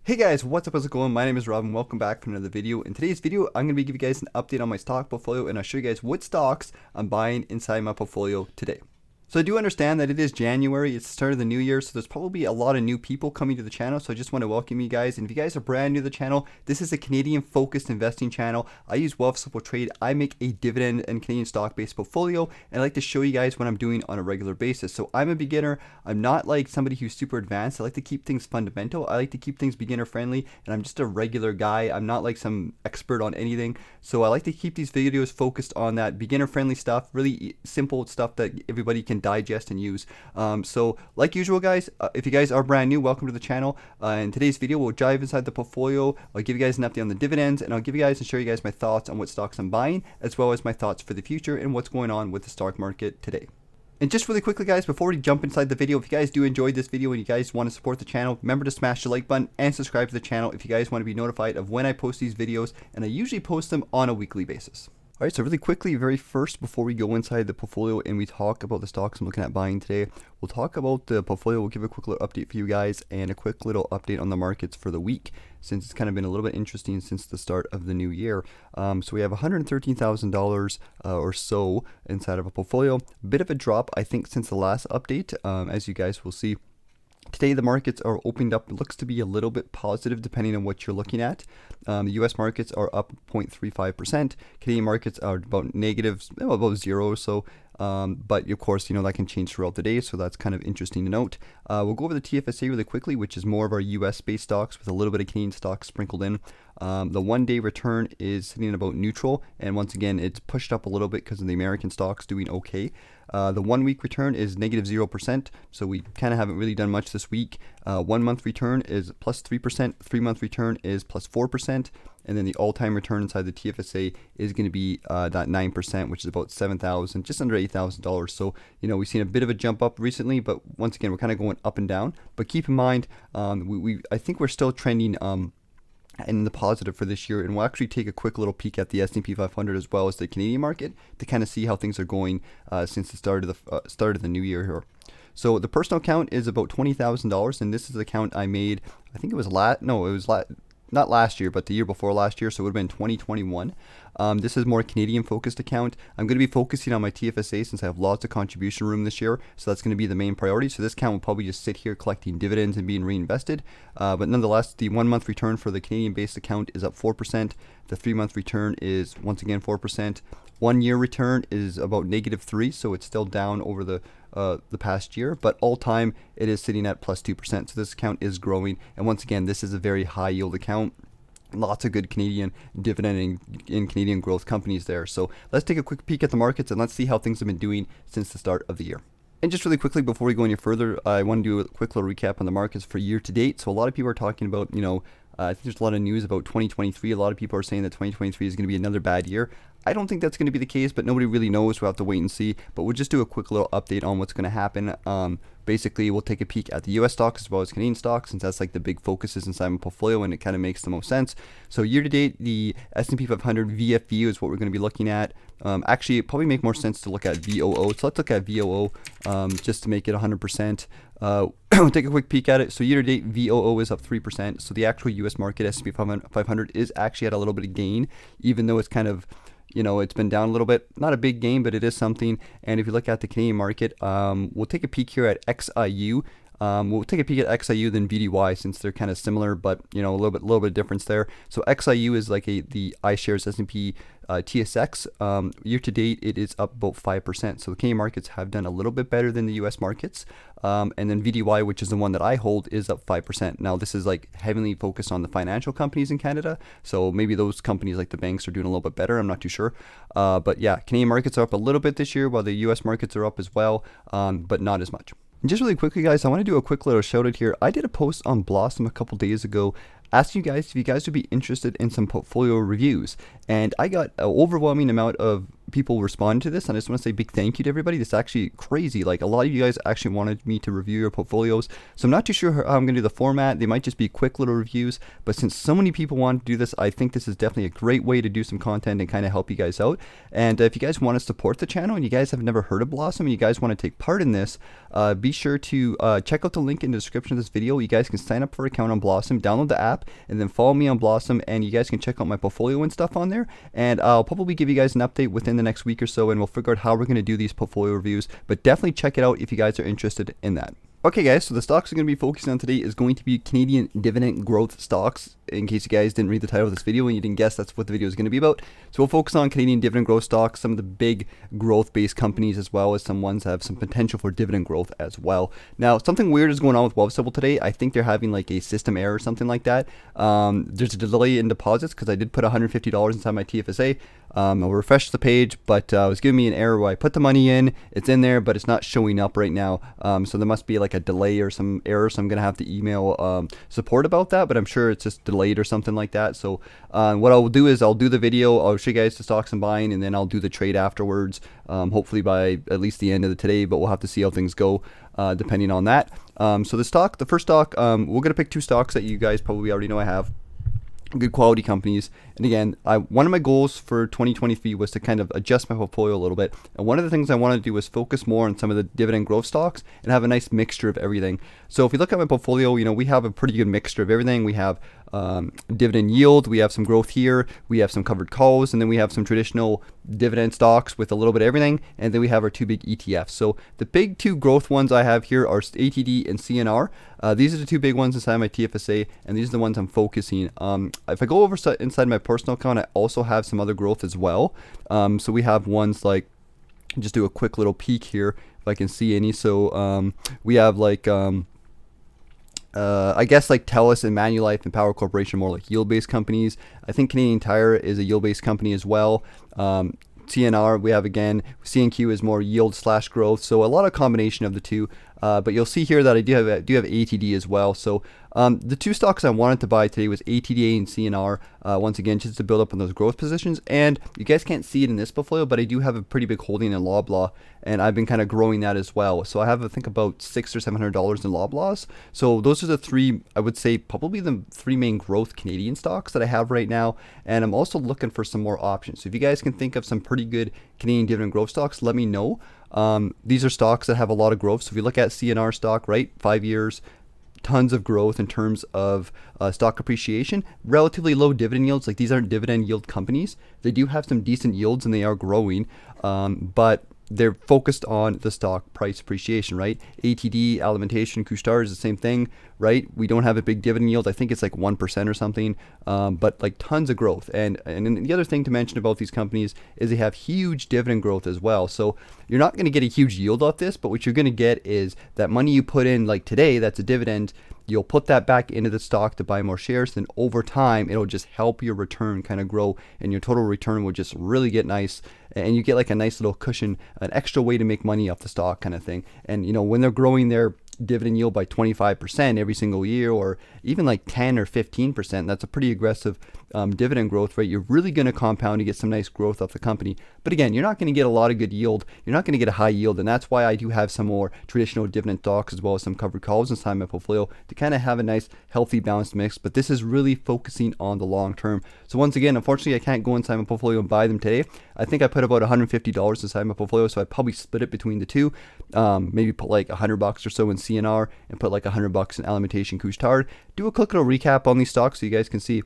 Hey guys, what's up, how's it going? My name is Rob and welcome back for another video. In today's video, I'm going to be giving you guys an update on my stock portfolio and I'll show you guys what stocks I'm buying inside my portfolio today. So I do understand that it is January, it's the start of the new year, so there's probably a lot of new people coming to the channel, so I just want to welcome you guys. And if you guys are brand new to the channel, this is a Canadian focused investing channel. I use Wealth Simple Trade. I make a dividend and Canadian stock based portfolio, and I like to show you guys what I'm doing on a regular basis. So I'm a beginner. I'm not like somebody who's super advanced. I like to keep things fundamental. I like to keep things beginner friendly, and I'm just a regular guy. I'm not like some expert on anything. So I like to keep these videos focused on that beginner friendly stuff, really simple stuff that everybody can digest and use. So like usual guys, if you guys are brand new, welcome to the channel. In today's video we'll dive inside the portfolio. I'll give you guys an update on the dividends, and I'll give you guys and show you guys my thoughts on what stocks I'm buying, as well as my thoughts for the future and what's going on with the stock market today. And just really quickly guys, before we jump inside the video, if you guys do enjoy this video and you guys want to support the channel, remember to smash the like button and subscribe to the channel if you guys want to be notified of when I post these videos, and I usually post them on a weekly basis. Alright, so really quickly, very first, before we go inside the portfolio and we talk about the stocks I'm looking at buying today, we'll talk about the portfolio. We'll give a quick little update for you guys and a quick little update on the markets for the week, since it's kind of been a little bit interesting since the start of the new year. So we have $113,000 or so inside of a portfolio. A bit of a drop, I think, since the last update, as you guys will see. Today the markets are opened up. It looks to be a little bit positive depending on what you're looking at. The US markets are up 0.35%. Canadian markets are about negative, about zero or so. But of course, you know, that can change throughout the day, so that's kind of interesting to note. We'll go over the TFSA really quickly, which is more of our US based stocks with a little bit of Canadian stocks sprinkled in. The one-day return is sitting at about neutral, and once again, it's pushed up a little bit because of the American stocks doing okay. The 1 week return is negative 0%, so we kind of haven't really done much this week. 1 month return is plus 3%, 3 month return is plus 4%, and then the all-time return inside the TFSA is going to be that 9%, which is about $7,000, just under $8,000. So, you know, we've seen a bit of a jump up recently, but once again, we're kind of going up and down. But keep in mind, I think we're still trending in the positive for this year, and we'll actually take a quick little peek at the S&P 500 as well as the Canadian market to kind of see how things are going since the start of the new year here. So the personal account is about $20,000, and this is the account I made. I think it was not last year, but the year before last year, so it would have been 2021. This is more a Canadian focused account. I'm going to be focusing on my TFSA since I have lots of contribution room this year, so that's going to be the main priority. So this account will probably just sit here collecting dividends and being reinvested. But nonetheless, the 1 month return for the Canadian based account is up 4%. The 3 month return is once again 4%. 1 year return is about -3, so it's still down over the past year, but all time it is sitting at plus 2%. So this account is growing, and once again, this is a very high yield account. Lots of good Canadian dividend and Canadian growth companies there. So let's take a quick peek at the markets and let's see how things have been doing since the start of the year. And just really quickly before we go any further, I want to do a quick little recap on the markets for year to date. So a lot of people are talking about, you know, I think there's a lot of news about 2023. A lot of people are saying that 2023 is going to be another bad year. I don't think that's going to be the case, but nobody really knows. We'll have to wait and see. But we'll just do a quick little update on what's going to happen. Basically, we'll take a peek at the US stocks as well as Canadian stocks, since that's like the big focuses inside my portfolio and it kind of makes the most sense. So year to date, the S&P 500 VFU is what we're going to be looking at. Actually, it probably make more sense to look at VOO. So let's look at VOO just to make it 100%. We'll take a quick peek at it. So year to date, VOO is up 3%. So the actual US market S&P 500 is actually at a little bit of gain, even though it's kind of, you know, it's been down a little bit. Not a big gain, but it is something. And if you look at the Canadian market, we'll take a peek here at XIU. We'll take a peek at XIU then VDY, since they're kind of similar, but you know, a little bit of difference there. So XIU is like the iShares S&P TSX. Year to date, it is up about 5%. So the Canadian markets have done a little bit better than the US markets. And then VDY, which is the one that I hold, is up 5%. Now this is like heavily focused on the financial companies in Canada. So maybe those companies like the banks are doing a little bit better. I'm not too sure. But yeah, Canadian markets are up a little bit this year, while the US markets are up as well, but not as much. And just really quickly, guys, I want to do a quick little shout out here. I did a post on Blossom a couple days ago asking you guys if you guys would be interested in some portfolio reviews, and I got an overwhelming amount of people responded to this, and I just want to say big thank you to everybody. This is actually crazy. Like, a lot of you guys actually wanted me to review your portfolios, so I'm not too sure how I'm going to do the format. They might just be quick little reviews, but since so many people want to do this, I think this is definitely a great way to do some content and kind of help you guys out. And if you guys want to support the channel and you guys have never heard of Blossom and you guys want to take part in this, be sure to check out the link in the description of this video. You guys can sign up for an account on Blossom, download the app, and then follow me on Blossom, and you guys can check out my portfolio and stuff on there. And I'll probably give you guys an update within the next week or so, and we'll figure out how we're going to do these portfolio reviews. But definitely check it out if you guys are interested in that. Okay guys, so the stocks I'm going to be focusing on today is going to be Canadian dividend growth stocks, in case you guys didn't read the title of this video and you didn't guess that's what the video is going to be about. So we'll focus on Canadian dividend growth stocks, some of the big growth based companies, as well as some ones that have some potential for dividend growth as well. Now, something weird is going on with Wealthsimple today. I think they're having like a system error or something like that. There's a delay in deposits because I did put $150 inside my TFSA. I'll refresh the page, but it was giving me an error where I put the money in, it's in there, but it's not showing up right now. So there must be like a delay or some error, so I'm going to have to email support about that, but I'm sure it's just delayed or something like that. So what I'll do is I'll do the video, I'll show you guys the stocks I'm buying, and then I'll do the trade afterwards, hopefully by at least the end of the today, but we'll have to see how things go depending on that. So the first stock, we're going to pick two stocks that you guys probably already know I have. Good quality companies. And again, one of my goals for 2023 was to kind of adjust my portfolio a little bit. And one of the things I wanted to do was focus more on some of the dividend growth stocks and have a nice mixture of everything. So if you look at my portfolio, you know, we have a pretty good mixture of everything. We have dividend yield, we have some growth here, we have some covered calls, and then we have some traditional dividend stocks with a little bit of everything, and then we have our two big ETFs. So the big two growth ones I have here are ATD and CNR. These are the two big ones inside my TFSA, and these are the ones I'm focusing. If I go over inside my personal account, I also have some other growth as well. So we have ones like, just do a quick little peek here if I can see any. So we have like I guess like TELUS and Manulife and Power Corporation, more like yield-based companies. I think Canadian Tire is a yield-based company as well. CNR, we have again, CNQ is more yield / growth. So a lot of combination of the two. But you'll see here that I do have ATD as well. So the two stocks I wanted to buy today was ATDA and CNR. Once again, just to build up on those growth positions. And you guys can't see it in this portfolio, but I do have a pretty big holding in Loblaw, and I've been kind of growing that as well. So I have, I think, about $600 or $700 in Loblaws. So those are the three, I would say, probably the three main growth Canadian stocks that I have right now. And I'm also looking for some more options. So if you guys can think of some pretty good Canadian dividend growth stocks, let me know. These are stocks that have a lot of growth. So if you look at CNR stock, right, 5 years, tons of growth in terms of stock appreciation, relatively low dividend yields. Like, these aren't dividend yield companies. They do have some decent yields and they are growing, but they're focused on the stock price appreciation, right? ATD, Alimentation, Couche-Tard is the same thing, right? We don't have a big dividend yield. I think it's like 1% or something, but like tons of growth. And then the other thing to mention about these companies is they have huge dividend growth as well. So you're not going to get a huge yield off this, but what you're going to get is that money you put in, like today, that's a dividend. You'll put that back into the stock to buy more shares. Then over time, it'll just help your return kind of grow, and your total return will just really get nice. And you get like a nice little cushion, an extra way to make money off the stock kind of thing. And you know, when they're growing their dividend yield by 25% every single year, or even like 10 or 15%, that's a pretty aggressive dividend growth rate. You're really going to compound to get some nice growth off the company. But again, you're not going to get a lot of good yield. You're not going to get a high yield, and that's why I do have some more traditional dividend stocks as well as some covered calls inside my portfolio to kind of have a nice, healthy, balanced mix. But this is really focusing on the long term. So once again, unfortunately, I can't go inside my portfolio and buy them today. I think I put about $150 inside my portfolio, so I'd probably split it between the two. Maybe put like $100 or so in CNR and put like $100 in Alimentation, Couche-Tard. Do a quick little recap on these stocks so you guys can see.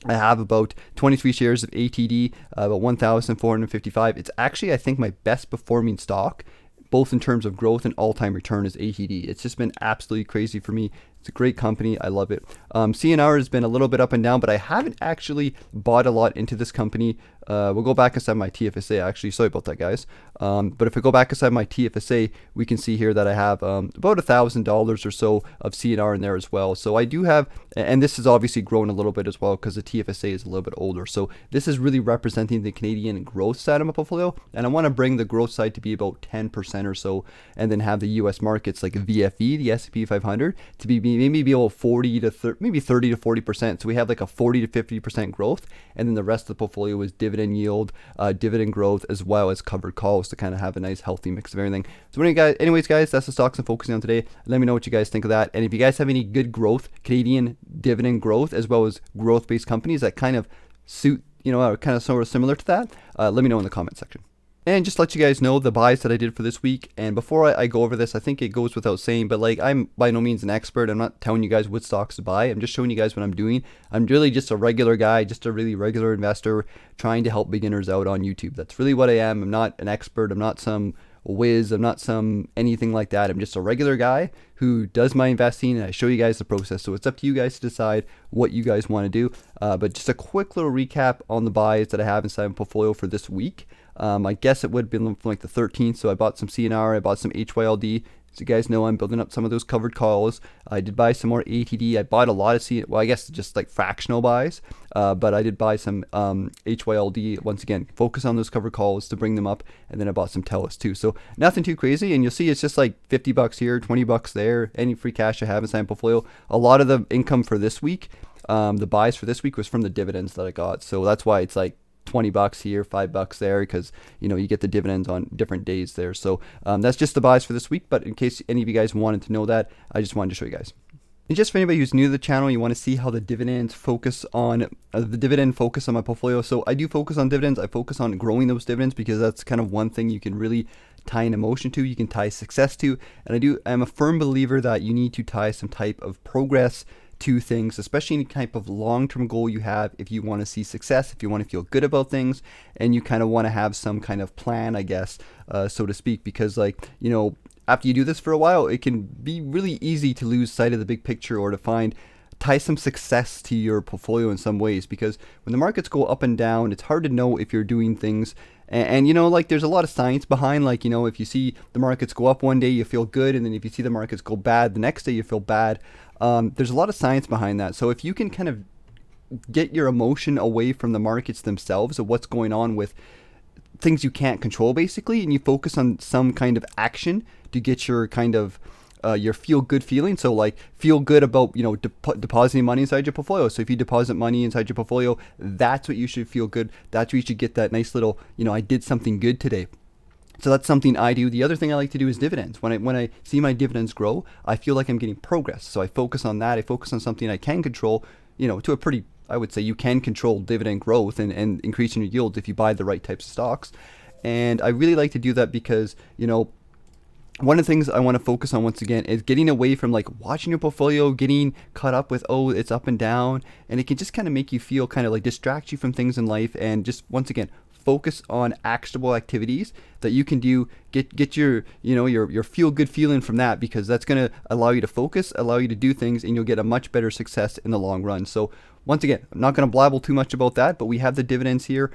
I have about 23 shares of ATD, about 1,455. It's actually, I think, my best performing stock, both in terms of growth and all-time return, is ATD. It's just been absolutely crazy for me. It's a great company. I love it. CNR has been a little bit up and down, but I haven't actually bought a lot into this company. We'll go back inside my TFSA, actually. Sorry about that, guys. But if I go back inside my TFSA, we can see here that I have about $1,000 or so of CNR in there as well. So I do have, and this has obviously grown a little bit as well because the TFSA is a little bit older. So this is really representing the Canadian growth side of my portfolio. And I want to bring the growth side to be about 10% or so, and then have the US markets like VFE, the S&P 500, to be maybe be able 40 to maybe 30 to 40%. So we have like a 40 to 50% growth, and then the rest of the portfolio is dividend yield, dividend growth, as well as covered calls to kind of have a nice healthy mix of everything. So anyways, guys, that's the stocks I'm focusing on today. Let me know what you guys think of that, and if you guys have any good growth, Canadian dividend growth, as well as growth-based companies that kind of suit, are kind of sort of similar to that, let me know in the comment section. And just to let you guys know the buys that I did for this week. And before I go over this, I think it goes without saying, but like, I'm by no means an expert. I'm not telling you guys what stocks to buy. I'm just showing you guys what I'm doing. I'm really just a regular guy, just a really regular investor trying to help beginners out on YouTube. That's really what I am. I'm not an expert. I'm not some whiz. I'm not some anything like that. I'm just a regular guy who does my investing, and I show you guys the process. So it's up to you guys to decide what you guys want to do. But just a quick little recap on the buys that I have inside my portfolio for this week. I guess it would have been from like the 13th. So I bought some CNR, I bought some HYLD. So you guys know I'm building up some of those covered calls. I did buy some more ATD. I bought a lot of well, I guess just like fractional buys, but I did buy some HYLD. Once again, focus on those covered calls to bring them up, and then I bought some TELUS too. So nothing too crazy, and you'll see it's just like $50 here, $20 there. Any free cash I have inside my portfolio. A lot of the income for this week, the buys for this week was from the dividends that I got. So that's why it's like $20 here, $5 there, because you get the dividends on different days there. So that's just the buys for this week, but in case any of you guys wanted to know that, I just wanted to show you guys. And just for anybody who's new to the channel, you want to see how the dividend focus on my portfolio. So I do focus on dividends. I focus on growing those dividends because that's kind of one thing you can really tie an emotion to, you can tie success to. And I'm a firm believer that you need to tie some type of progress to things, especially any type of long-term goal you have. If you want to see success, if you want to feel good about things, and you kind of want to have some kind of plan, I guess, so to speak, because after you do this for a while, it can be really easy to lose sight of the big picture, or to tie some success to your portfolio in some ways, because when the markets go up and down, it's hard to know if you're doing things. And there's a lot of science behind, if you see the markets go up one day, you feel good, and then if you see the markets go bad the next day, you feel bad. There's a lot of science behind that. So if you can kind of get your emotion away from the markets themselves, of what's going on with things you can't control, basically, and you focus on some kind of action to get your kind of your feel good feeling. So feel good about depositing money inside your portfolio. So if you deposit money inside your portfolio, that's what you should feel good. That's what you should get that nice little I did something good today. So that's something I do. The other thing I like to do is dividends. When I see my dividends grow, I feel like I'm getting progress. So I focus on that. I focus on something I can control, to a pretty, I would say you can control dividend growth and increasing your yield if you buy the right types of stocks. And I really like to do that because, one of the things I want to focus on once again is getting away from watching your portfolio, getting caught up with, it's up and down, and it can just kind of make you feel kind of distract you from things in life, and just once again focus on actionable activities that you can do. Get your your feel good feeling from that, because that's going to allow you to focus, allow you to do things, and you'll get a much better success in the long run. So once again, I'm not going to blabble too much about that, but we have the dividends here.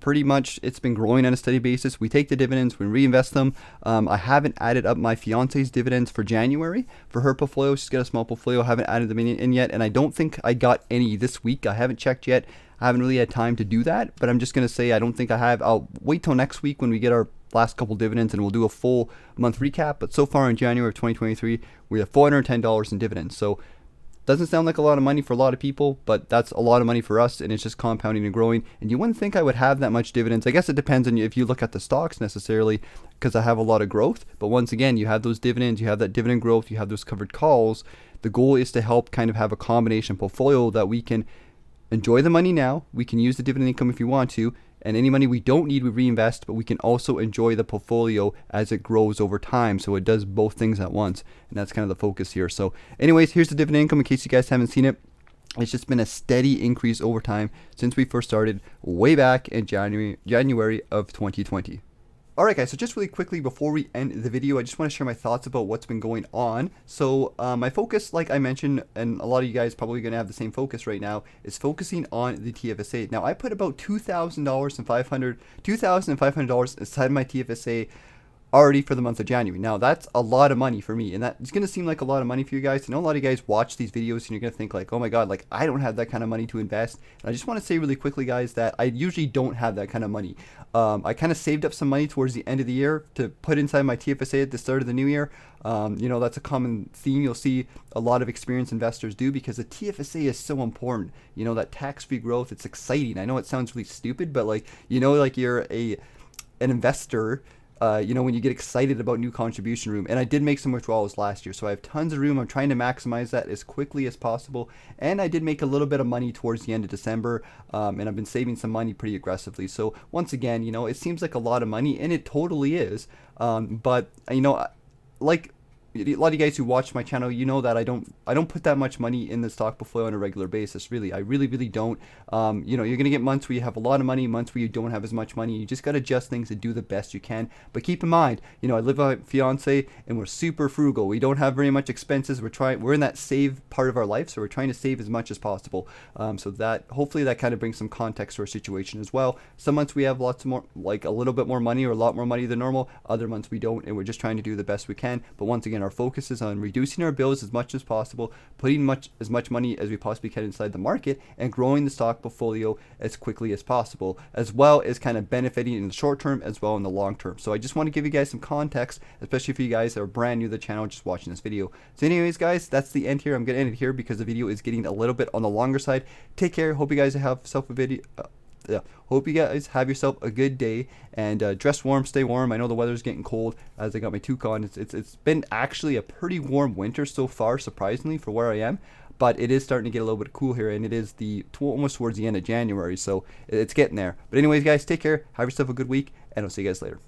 Pretty much it's been growing on a steady basis. We take the dividends, we reinvest them. I haven't added up my fiance's dividends for January for her portfolio. She's got a small portfolio. I haven't added them in yet, and I don't think I got any this week. I haven't checked yet. I haven't really had time to do that, but I'm just going to say I don't think I have. I'll wait till next week when we get our last couple dividends, and we'll do a full month recap. But so far in January of 2023, we have $410 in dividends. So doesn't sound like a lot of money for a lot of people, but that's a lot of money for us, and it's just compounding and growing. And you wouldn't think I would have that much dividends. I guess it depends on if you look at the stocks necessarily, because I have a lot of growth. But once again, you have those dividends, you have that dividend growth, you have those covered calls. The goal is to help kind of have a combination portfolio that we can enjoy the money now. We can use the dividend income if you want to, and any money we don't need, we reinvest, but we can also enjoy the portfolio as it grows over time. So it does both things at once, and that's kind of the focus here. So anyways, here's the dividend income in case you guys haven't seen it. It's just been a steady increase over time since we first started way back in January of 2020. Alright guys, so just really quickly before we end the video, I just want to share my thoughts about what's been going on. So my focus, like I mentioned, and a lot of you guys probably going to have the same focus right now, is focusing on the TFSA. Now I put about $2,500 inside my TFSA already for the month of January. Now that's a lot of money for me, and that's going to seem like a lot of money for you guys. I know a lot of you guys watch these videos and you're going to think like, oh my god, like I don't have that kind of money to invest. And I just want to say really quickly, guys, that I usually don't have that kind of money. I kind of saved up some money towards the end of the year to put inside my TFSA at the start of the new year. That's a common theme you'll see a lot of experienced investors do, because the TFSA is so important. That tax-free growth, it's exciting. I know it sounds really stupid, but like you're an investor. When you get excited about new contribution room. And I did make some withdrawals last year, so I have tons of room. I'm trying to maximize that as quickly as possible. And I did make a little bit of money towards the end of December, and I've been saving some money pretty aggressively. So once again, it seems like a lot of money, and it totally is. But like a lot of you guys who watch my channel, that I don't put that much money in the stock portfolio on a regular basis. Really, I really don't. You're gonna get months where you have a lot of money, months where you don't have as much money. You just gotta adjust things and do the best you can. But keep in mind, I live with my fiance and we're super frugal. We don't have very much expenses. We're in that save part of our life, so we're trying to save as much as possible. So that hopefully that kind of brings some context to our situation as well. Some months we have lots more, like a little bit more money or a lot more money than normal. Other months we don't, and we're just trying to do the best we can. But once again, our focus is on reducing our bills as much as possible, putting as much money as we possibly can inside the market, and growing the stock portfolio as quickly as possible, as well as kind of benefiting in the short term as well in the long term. So I just want to give you guys some context, especially for you guys that are brand new to the channel just watching this video. So anyways, guys, that's the end here. I'm going to end it here because the video is getting a little bit on the longer side. Take care. Hope you guys have yourself a video. Hope you guys have yourself a good day, and dress warm, stay warm. I know the weather's getting cold as I got my toque on. It's been actually a pretty warm winter so far, surprisingly, for where I am, but it is starting to get a little bit cool here, and it is almost towards the end of January, so it's getting there. But anyways, guys, take care, have yourself a good week, and I'll see you guys later.